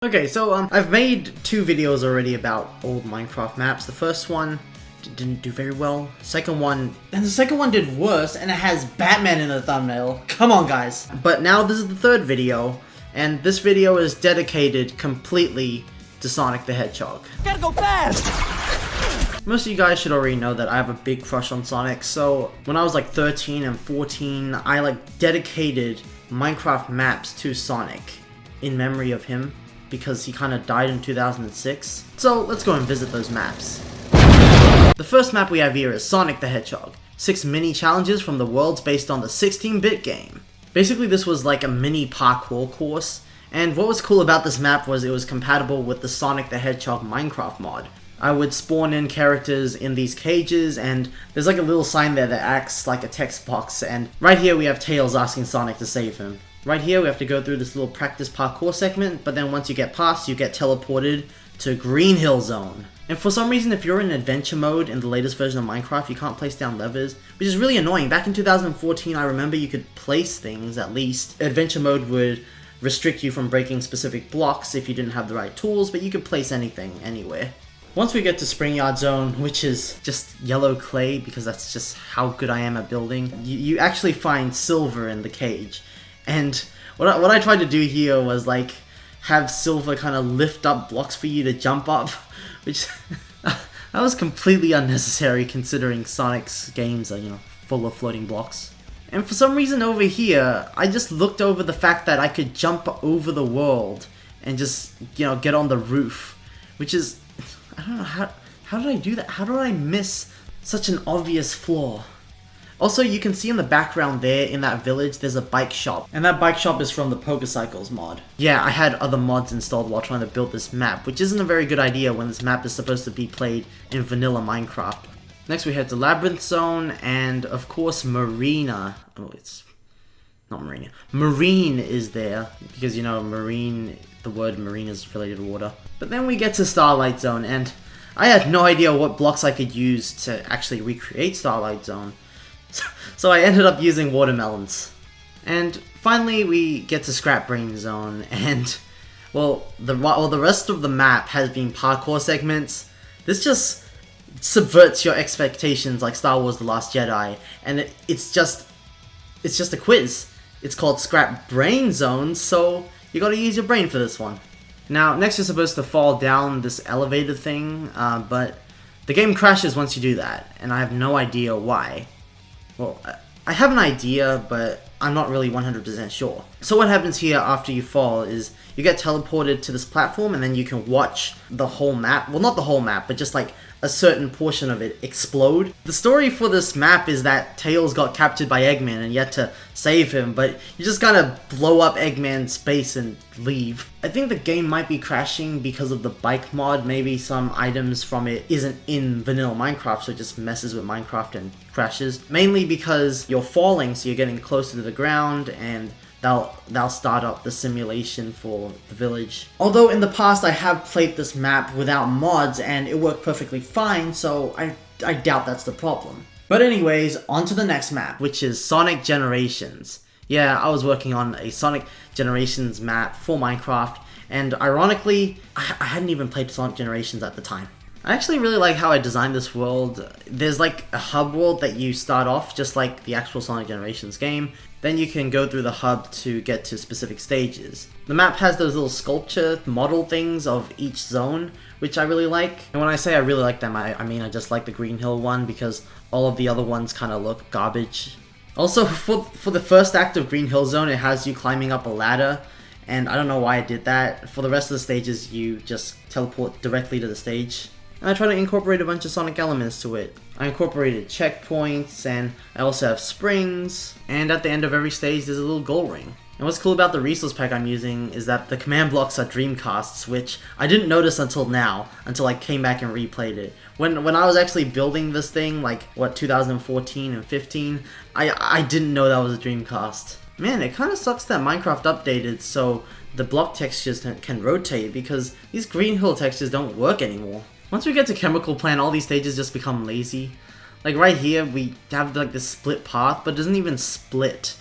Okay, so I've made 2 videos already about old Minecraft maps. The first one didn't do very well. The second one did worse, and it has Batman in the thumbnail. Come on, guys. But now this is the 3rd video, and this video is dedicated completely to Sonic the Hedgehog. Gotta go fast! Most of you guys should already know that I have a big crush on Sonic, so when I was like 13 and 14, I dedicated Minecraft maps to Sonic in memory of him, because he kind of died in 2006. So let's go and visit those maps. The first map we have here is Sonic the Hedgehog. 6 mini challenges from the worlds based on the 16-bit game. Basically this was like a mini parkour course, and what was cool about this map was it was compatible with the Sonic the Hedgehog Minecraft mod. I would spawn in characters in these cages, and there's like a little sign there that acts like a text box, and right here we have Tails asking Sonic to save him. Right here we have to go through this little practice parkour segment, but then once you get past, you get teleported to Green Hill Zone. And for some reason, if you're in adventure mode in the latest version of Minecraft, you can't place down levers, which is really annoying. Back in 2014, I remember you could place things, at least. Adventure mode would restrict you from breaking specific blocks if you didn't have the right tools, but you could place anything, anywhere. Once we get to Spring Yard Zone, which is just yellow clay, because that's just how good I am at building, you actually find silver in the cage. And what I tried to do here was have silver kind of lift up blocks for you to jump up, which that was completely unnecessary considering Sonic's games are, full of floating blocks. And for some reason over here, I just looked over the fact that I could jump over the world and just, get on the roof, which is, I don't know, how did I do that? How did I miss such an obvious flaw? Also, you can see in the background there, in that village, there's a bike shop. And that bike shop is from the Pokecycles mod. Yeah, I had other mods installed while trying to build this map, which isn't a very good idea when this map is supposed to be played in vanilla Minecraft. Next we head to Labyrinth Zone, and of course Marina. Oh, it's not Marina. Marine is there, because marine, the word marine is related to water. But then we get to Starlight Zone, and I had no idea what blocks I could use to actually recreate Starlight Zone. So I ended up using watermelons. And finally we get to Scrap Brain Zone, and the rest of the map has been parkour segments. This just subverts your expectations like Star Wars The Last Jedi, and it's just a quiz. It's called Scrap Brain Zone, so you gotta use your brain for this one. Now, next you're supposed to fall down this elevator thing, but the game crashes once you do that, and I have no idea why. Well, I have an idea, but I'm not really 100% sure. So what happens here after you fall is you get teleported to this platform, and then you can watch the whole map. Well, not the whole map, but just a certain portion of it explode. The story for this map is that Tails got captured by Eggman and you had to save him, but you just gotta blow up Eggman's base and leave. I think the game might be crashing because of the bike mod. Maybe some items from it isn't in vanilla Minecraft, so it just messes with Minecraft and crashes. Mainly because you're falling, so you're getting closer to the ground, and That'll start up the simulation for the village. Although in the past I have played this map without mods and it worked perfectly fine, so I doubt that's the problem. But anyways, on to the next map, which is Sonic Generations. Yeah, I was working on a Sonic Generations map for Minecraft, and ironically, I hadn't even played Sonic Generations at the time. I actually really like how I designed this world. There's a hub world that you start off just like the actual Sonic Generations game. Then you can go through the hub to get to specific stages. The map has those little sculpture model things of each zone, which I really like. And when I say I really like them, I mean I just like the Green Hill one because all of the other ones kind of look garbage. Also, for the first act of Green Hill Zone, it has you climbing up a ladder. And I don't know why I did that. For the rest of the stages, you just teleport directly to the stage. And I try to incorporate a bunch of Sonic elements to it. I incorporated checkpoints, and I also have springs, and at the end of every stage there's a little gold ring. And what's cool about the resource pack I'm using is that the command blocks are Dreamcasts, which I didn't notice until now, until I came back and replayed it. When I was actually building this thing, 2014 and 15, I didn't know that was a Dreamcast. Man, it kind of sucks that Minecraft updated so the block textures can rotate, because these Green Hill textures don't work anymore. Once we get to Chemical Plant, all these stages just become lazy. Right here, we have this split path, but it doesn't even split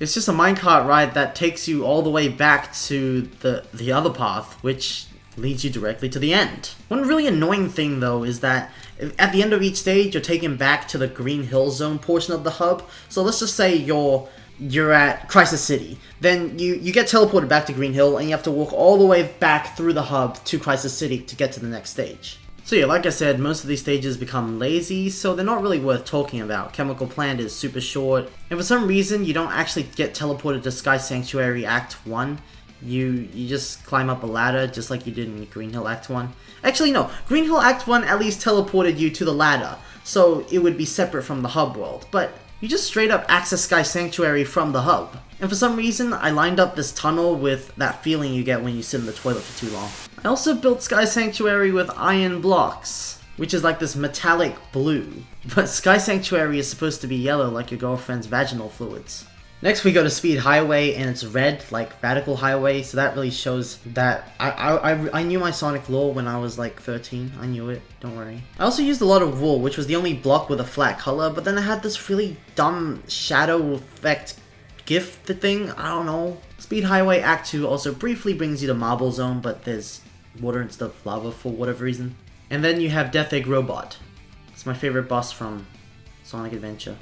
It's just a minecart ride that takes you all the way back to the other path, which leads you directly to the end. One really annoying thing though is that at the end of each stage you're taken back to the Green Hill Zone portion of the hub. So let's just say you're at Crisis City. Then you get teleported back to Green Hill and you have to walk all the way back through the hub to Crisis City to get to the next stage. So yeah, like I said, most of these stages become lazy, so they're not really worth talking about. Chemical Plant is super short, and for some reason you don't actually get teleported to Sky Sanctuary Act 1. You just climb up a ladder just like you did in Green Hill Act 1. Actually no, Green Hill Act 1 at least teleported you to the ladder, so it would be separate from the hub world, but you just straight up access Sky Sanctuary from the hub. And for some reason, I lined up this tunnel with that feeling you get when you sit in the toilet for too long. I also built Sky Sanctuary with iron blocks, which is like this metallic blue. But Sky Sanctuary is supposed to be yellow like your girlfriend's vaginal fluids. Next we go to Speed Highway, and it's red like Radical Highway, so that really shows that I knew my Sonic lore when I was like 13. I knew it, don't worry. I also used a lot of wool, which was the only block with a flat color, but then I had this really dumb shadow effect gift thing, I don't know. Speed Highway Act 2 also briefly brings you to Marble Zone, but there's water instead of lava for whatever reason. And then you have Death Egg Robot. It's my favorite boss from Sonic Adventure.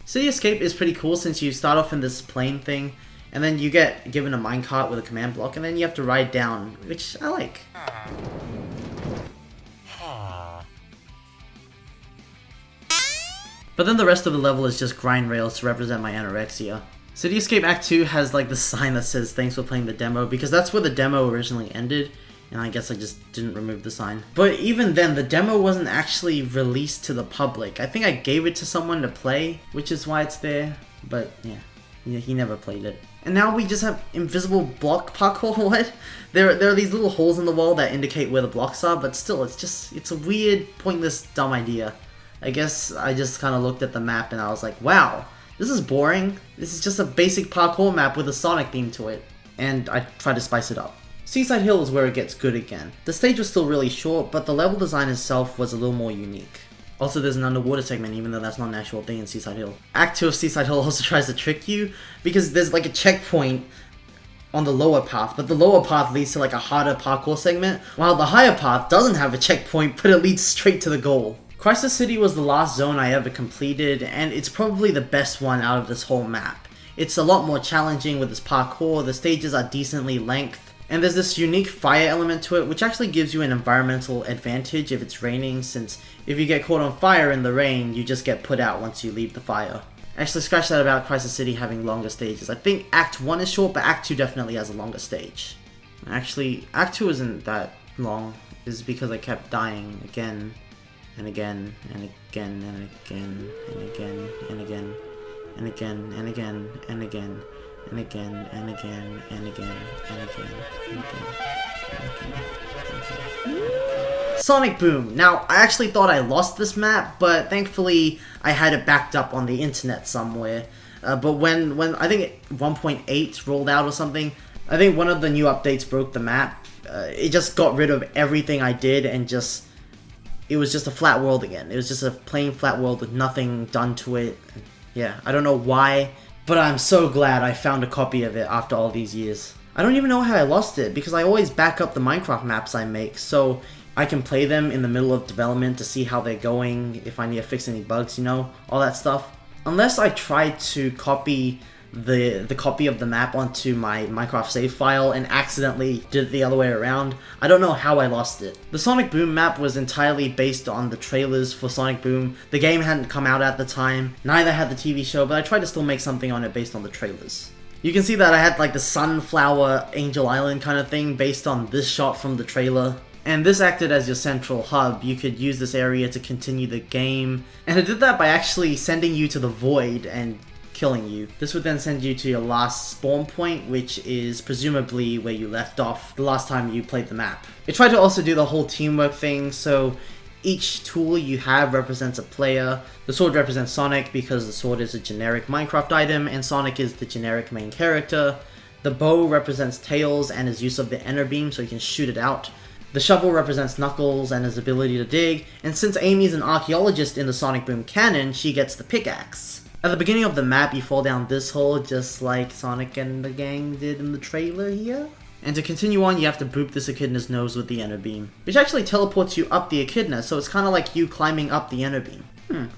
City Escape is pretty cool since you start off in this plane thing, and then you get given a minecart with a command block, and then you have to ride down, which I like. But then the rest of the level is just grind rails to represent my anorexia. City Escape Act 2 has like the sign that says thanks for playing the demo, because that's where the demo originally ended, and I guess I just didn't remove the sign. But even then, the demo wasn't actually released to the public. I think I gave it to someone to play, which is why it's there, but yeah, he never played it. And now we just have invisible block parkour. What? There are these little holes in the wall that indicate where the blocks are, but still, it's a weird, pointless, dumb idea. I guess I just kind of looked at the map and I was like, wow, this is boring. This is just a basic parkour map with a Sonic theme to it. And I tried to spice it up. Seaside Hill is where it gets good again. The stage was still really short, but the level design itself was a little more unique. Also, there's an underwater segment, even though that's not an actual thing in Seaside Hill. Act 2 of Seaside Hill also tries to trick you, because there's like a checkpoint on the lower path, but the lower path leads to like a harder parkour segment, while the higher path doesn't have a checkpoint, but it leads straight to the goal. Crisis City was the last zone I ever completed, and it's probably the best one out of this whole map. It's a lot more challenging with its parkour, the stages are decently length, and there's this unique fire element to it, which actually gives you an environmental advantage if it's raining, since if you get caught on fire in the rain, you just get put out once you leave the fire. Actually, scratch that about Crisis City having longer stages. I think Act 1 is short, but Act 2 definitely has a longer stage. Actually, Act 2 isn't that long. It's because I kept dying again, and again, and again, and again, and again, and again, and again, and again, and again. And again, and again, and again, and again, and again, and again. Sonic Boom. Now, I actually thought I lost this map, but thankfully I had it backed up on the internet somewhere. But when I think 1.8 rolled out or something, I think one of the new updates broke the map. It just got rid of everything I did and it was just a flat world again. It was just a plain flat world with nothing done to it. Yeah, I don't know why. But I'm so glad I found a copy of it after all these years. I don't even know how I lost it, because I always back up the Minecraft maps I make, so I can play them in the middle of development to see how they're going, if I need to fix any bugs, you know, all that stuff. Unless I try to copy the copy of the map onto my Minecraft save file and accidentally did it the other way around, I don't know how I lost it. The Sonic Boom map was entirely based on the trailers for Sonic Boom. The game hadn't come out at the time, neither had the TV show, but I tried to still make something on it based on the trailers. You can see that I had like the Sunflower Angel Island kind of thing based on this shot from the trailer. And this acted as your central hub. You could use this area to continue the game. And it did that by actually sending you to the void and killing you. This would then send you to your last spawn point, which is presumably where you left off the last time you played the map. It tried to also do the whole teamwork thing, so each tool you have represents a player. The sword represents Sonic because the sword is a generic Minecraft item and Sonic is the generic main character. The bow represents Tails and his use of the Ender Beam so you can shoot it out. The shovel represents Knuckles and his ability to dig, and since Amy's an archaeologist in the Sonic Boom canon, she gets the pickaxe. At the beginning of the map, you fall down this hole just like Sonic and the gang did in the trailer here. And to continue on, you have to boop this echidna's nose with the ender beam, which actually teleports you up the echidna, so it's kind of like you climbing up the ender beam.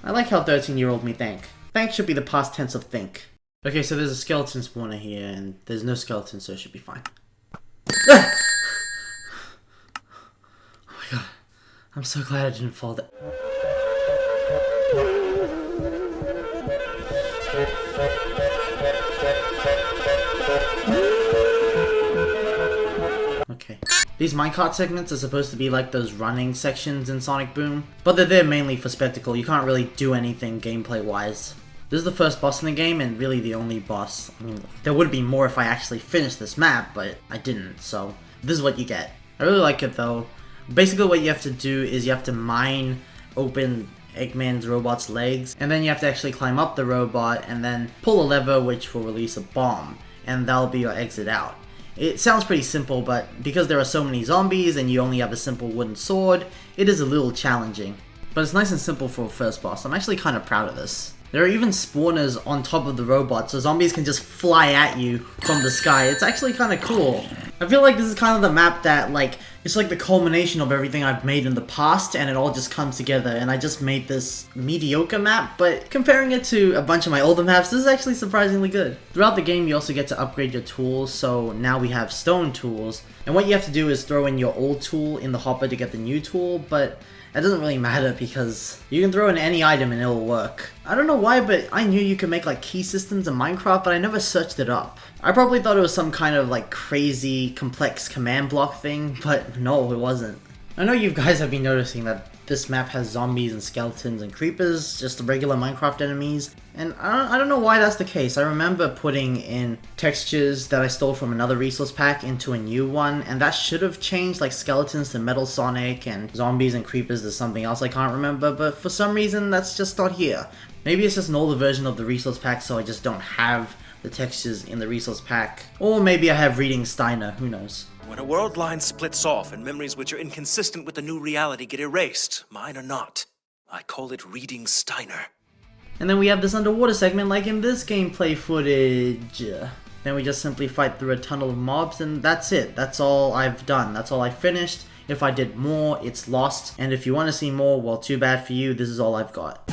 I like how 13-year-old me think. Think should be the past tense of think. Okay, so there's a skeleton spawner here, and there's no skeleton, so it should be fine. Oh my god. I'm so glad I didn't fall down. Okay. These minecart segments are supposed to be like those running sections in Sonic Boom, but they're there mainly for spectacle. You can't really do anything gameplay-wise. This is the first boss in the game, and really the only boss. I mean, there would be more if I actually finished this map, but I didn't, so this is what you get. I really like it though. Basically what you have to do is you have to mine open Eggman's robot's legs, and then you have to actually climb up the robot and then pull a lever which will release a bomb, and that'll be your exit out. It sounds pretty simple, but because there are so many zombies and you only have a simple wooden sword, it is a little challenging. But it's nice and simple for a first boss. I'm actually kind of proud of this. There are even spawners on top of the robot, so zombies can just fly at you from the sky. It's actually kind of cool. I feel like this is kind of the map that, like, it's like the culmination of everything I've made in the past, and it all just comes together, and I just made this mediocre map, but comparing it to a bunch of my older maps, this is actually surprisingly good. Throughout the game, you also get to upgrade your tools, so now we have stone tools, and what you have to do is throw in your old tool in the hopper to get the new tool, but that doesn't really matter because you can throw in any item and it'll work. I don't know why, but I knew you could make like key systems in Minecraft, but I never searched it up. I probably thought it was some kind of like crazy complex command block thing, but no, it wasn't. I know you guys have been noticing that this map has zombies and skeletons and creepers, just the regular Minecraft enemies, and I don't know why that's the case. I remember putting in textures that I stole from another resource pack into a new one, and that should have changed like skeletons to Metal Sonic and zombies and creepers to something else I can't remember, but for some reason that's just not here. Maybe it's just an older version of the resource pack, so I just don't have the textures in the resource pack. Or maybe I have reading Steiner, who knows. When a world line splits off and memories which are inconsistent with the new reality get erased, mine or not, I call it reading Steiner. And then we have this underwater segment like in this gameplay footage. Then we just simply fight through a tunnel of mobs, and that's it. That's all I've done. That's all I finished. If I did more, it's lost. And if you want to see more, well, too bad for you. This is all I've got.